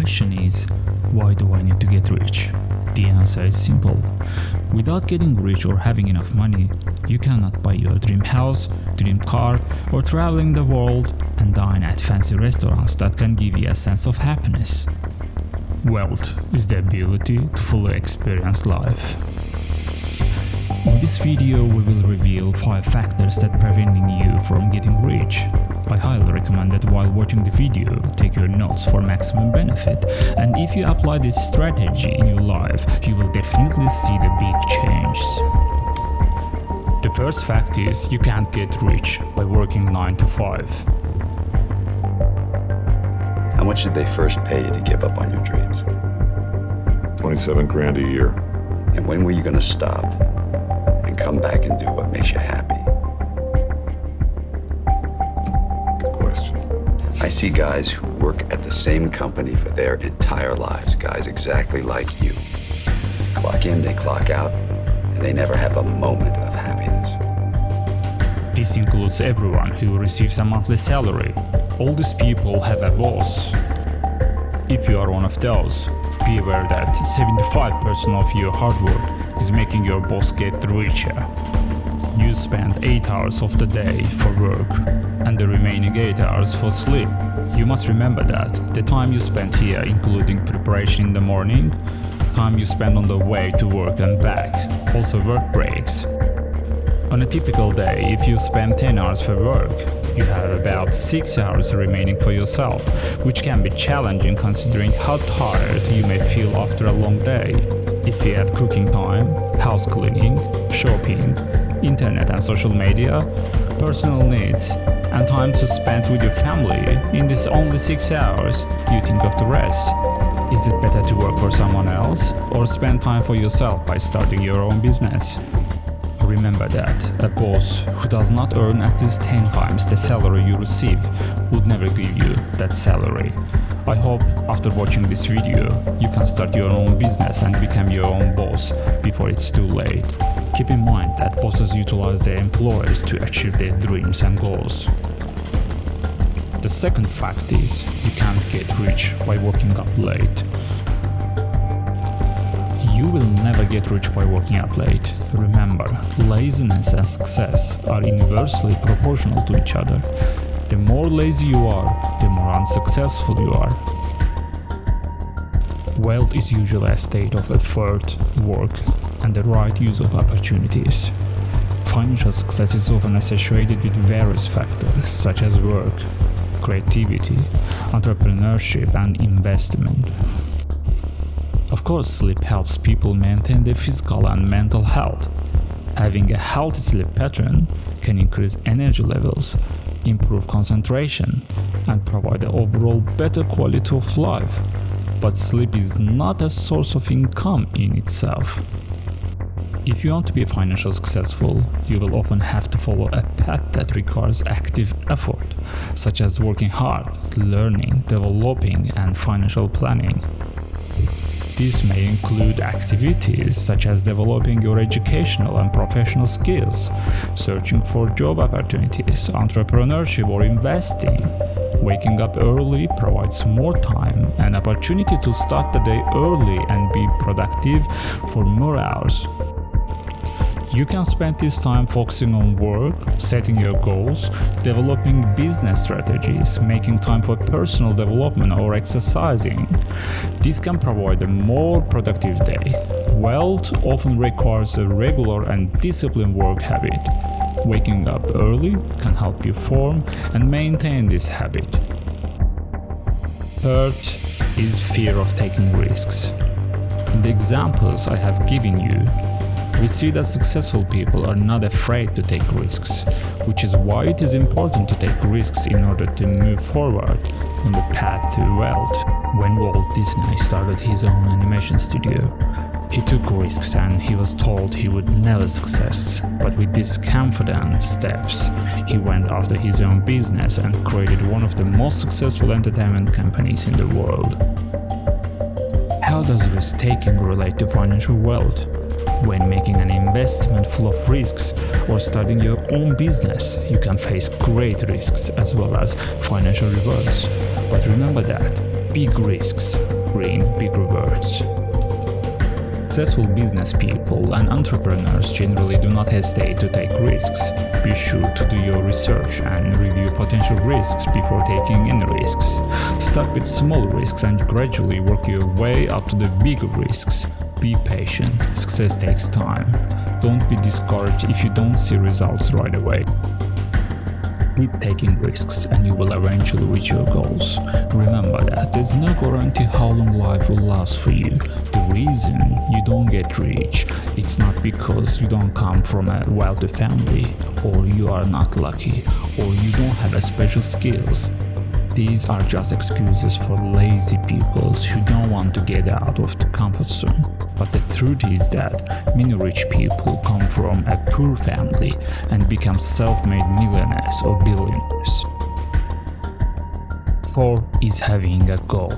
question is, why do I need to get rich? The answer is simple. Without getting rich or having enough money, you cannot buy your dream house, dream car, or traveling the world and dine at fancy restaurants that can give you a sense of happiness. Wealth is the ability to fully experience life. In this video, we will reveal 5 factors that preventing you from getting rich. I highly recommend that while watching the video, take your notes for maximum benefit, and if you apply this strategy in your life, you will definitely see the big changes. The first fact is you can't get rich by working 9 to 5. How much did they first pay you to give up on your dreams? 27 grand a year. And when were you going to stop and come back and do what makes you happy? Good question. I see guys who work at the same company for their entire lives, guys exactly like you. Clock in, they clock out, and they never have a moment of happiness. This includes everyone who receives a monthly salary. All these people have a boss. If you are one of those, be aware that 75% of your hard work is making your boss get richer. You spend 8 hours of the day for work and the remaining 8 hours for sleep. You must remember that the time you spend here, including preparation in the morning, time you spend on the way to work and back, also work breaks. On a typical day, if you spend 10 hours for work, you have about 6 hours remaining for yourself, which can be challenging considering how tired you may feel after a long day. If you add cooking time, house cleaning, shopping, internet and social media, personal needs, and time to spend with your family in this only 6 hours, you think of the rest. Is it better to work for someone else or spend time for yourself by starting your own business? Remember that a boss who does not earn at least 10 times the salary you receive would never give you that salary. I hope after watching this video, you can start your own business and become your own boss before it's too late. Keep in mind that bosses utilize their employees to achieve their dreams and goals. The second fact is you can't get rich by working up late. You will never get rich by working up late. Remember, laziness and success are inversely proportional to each other. The more lazy you are, the more unsuccessful you are. Wealth is usually a state of effort, work, and the right use of opportunities. Financial success is often associated with various factors such as work, creativity, entrepreneurship, and investment. Of course, sleep helps people maintain their physical and mental health. Having a healthy sleep pattern can increase energy levels, improve concentration, and provide an overall better quality of life. But sleep is not a source of income in itself. If you want to be financially successful, you will often have to follow a path that requires active effort, such as working hard, learning, developing, and financial planning. This may include activities such as developing your educational and professional skills, searching for job opportunities, entrepreneurship, or investing. Waking up early provides more time and opportunity to start the day early and be productive for more hours. You can spend this time focusing on work, setting your goals, developing business strategies, making time for personal development or exercising. This can provide a more productive day. Wealth often requires a regular and disciplined work habit. Waking up early can help you form and maintain this habit. Third is fear of taking risks. In the examples I have given you, we see that successful people are not afraid to take risks, which is why it is important to take risks in order to move forward on the path to wealth. When Walt Disney started his own animation studio, he took risks and he was told he would never succeed, but with these confident steps, he went after his own business and created one of the most successful entertainment companies in the world. How does risk-taking relate to financial wealth? When making an investment full of risks or starting your own business, you can face great risks as well as financial rewards. But remember that big risks bring big rewards. Successful business people and entrepreneurs generally do not hesitate to take risks. Be sure to do your research and review potential risks before taking any risks. Start with small risks and gradually work your way up to the bigger risks. Be patient. Success takes time. Don't be discouraged if you don't see results right away. Keep taking risks and you will eventually reach your goals. Remember that there's no guarantee how long life will last for you. The reason you don't get rich, it's not because you don't come from a wealthy family, or you are not lucky, or you don't have a special skills. These are just excuses for lazy people who don't want to get out of the comfort zone. But the truth is that many rich people come from a poor family and become self-made millionaires or billionaires. 4 is having a goal.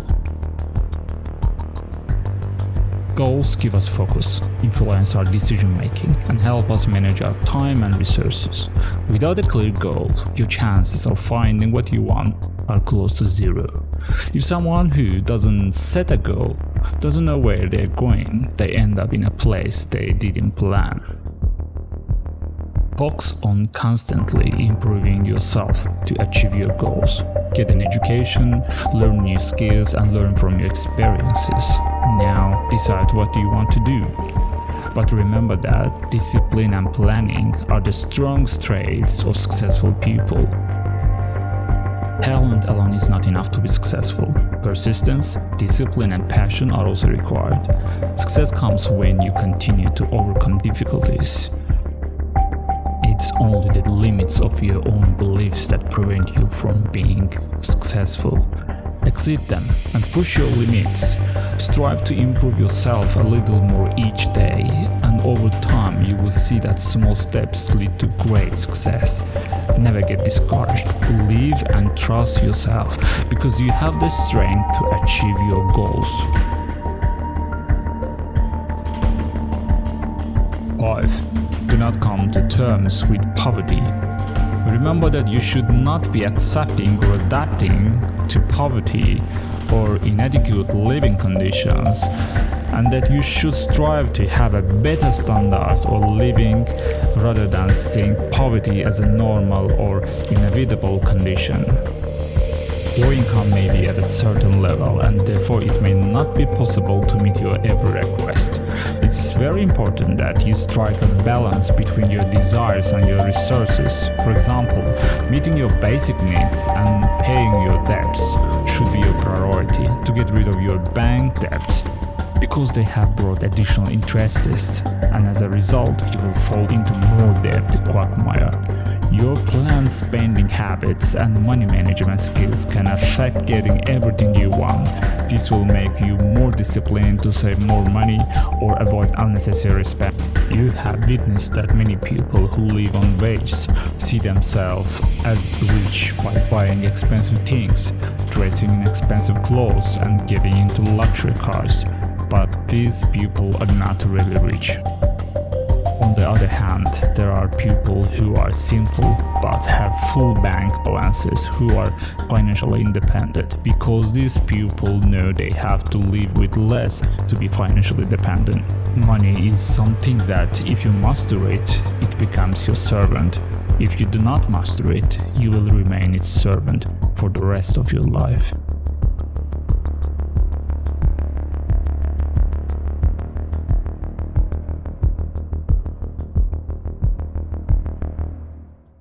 Goals give us focus, influence our decision making, and help us manage our time and resources. Without a clear goal, your chances of finding what you want are close to zero. If someone who doesn't set a goal doesn't know where they're going, they end up in a place they didn't plan. Focus on constantly improving yourself to achieve your goals. Get an education, learn new skills, and learn from your experiences. Now decide what you want to do. But remember that discipline and planning are the strong traits of successful people. Talent alone is not enough to be successful. Persistence, discipline, and passion are also required. Success comes when you continue to overcome difficulties. It's only the limits of your own beliefs that prevent you from being successful. Exceed them and push your limits. Strive to improve yourself a little more each day, and over time you will see that small steps lead to great success. Never get discouraged. Believe and trust yourself because you have the strength to achieve your goals. 5. Do not come to terms with poverty. Remember that you should not be accepting or adapting to poverty or inadequate living conditions, and that you should strive to have a better standard of living rather than seeing poverty as a normal or inevitable condition. Your income may be at a certain level, and therefore it may not be possible to meet your every request. It's very important that you strike a balance between your desires and your resources. For example, meeting your basic needs and paying your debts should be your priority to get rid of your bank debts, because they have brought additional interests, and as a result you will fall into more debt quagmire. Your planned spending habits and money management skills can affect getting everything you want. This will make you more disciplined to save more money or avoid unnecessary spending. You have witnessed that many people who live on wages see themselves as rich by buying expensive things, dressing in expensive clothes, and getting into luxury cars. But these people are not really rich. On the other hand, there are people who are simple but have full bank balances, who are financially independent, because these people know they have to live with less to be financially dependent. Money is something that if you master it, it becomes your servant. If you do not master it, you will remain its servant for the rest of your life.